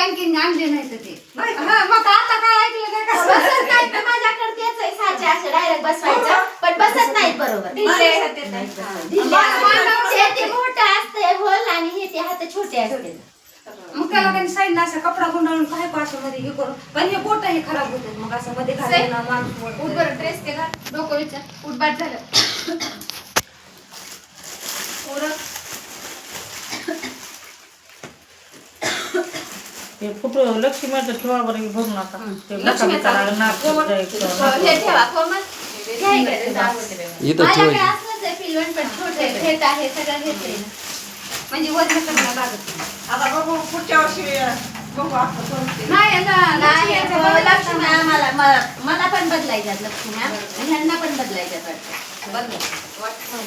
आणखीन आणले नाही तर ते नाही का? हा, मग आता काय ऐकलं नाही का बसत नाही तर माझ्याकडे तेच आहे साचे असे डायरेक्ट बसवायचं पण बसत नाहीत बरोबर ढिले नाही. होते ते. ढिले मला असते. ते मोठं असतंय होल आणि हे ते हात छोटे असते मग त्याला काही साईडला असा कपडा गुंडाळून काय पाशामध्ये हे करून पण हे बोट हे खराब होतात मग असं मध्ये घालून ना माणूस उठ वळतं. बरं ड्रेस ते घाल डोकं विचार उठ बाद झालं पोरं ते फोटो लक्ष्मीचं ठेवा बरं बघून आता ते लक्ष्मीचा हे ठेवा कोमल घ्या इकडे इथं माझ्याकडे ठेवायची असलंच आहे पिलवण पण छोटे घेत आहे सगळं घेतलंय म्हणजे वजन करायला लागत नाही. आता बघू पुढच्या वर्षी बघू आपण कोणते. नाही नाही लक्ष्मी लक्ष्मी आम्हाला मला पण बदलायच्यात लक्ष्मी आणि ह्यांना पण बदलायच्यात वाटतं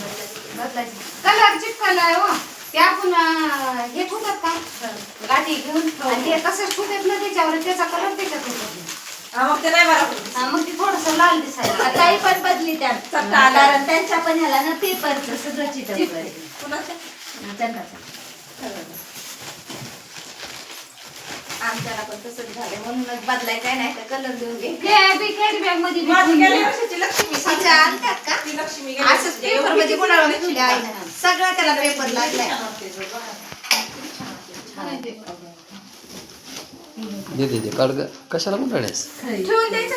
बदलायची कलर चिटकलाय हो ते आपण हे ठेवतात का गाठी घेऊन आणि ते तसंच ठेवतात ना त्याच्यावर त्याचा कलर त्याच्यात होतो हा, मग ते नाही बरं होत. हा, मग ते थोडस लाल दिसायला ताई पण बदली त्यात चट्टा आला. कारण त्यांच्या पण ह्याला ना पेपरचं सगळं चिटकलंय कुणाच्या? आमच्याला पण तसंच झालं म्हणूनच बदलायचं नाही तर कलर देऊन घे कॅरी बॅग मध्ये माझी ठेवून गेल्या द्या. वर्षीची लक्ष्मी तिच्या आणतात का ती लक्ष्मी गेल्या असंच वर्षीची. पेपर मध्ये गुंडाळून ठेवल्या आईनं सगळं त्याला पेपर लागलाय दे दे दे काढ ग. कशाला गुंडाळ्यास ठेवून द्यायचं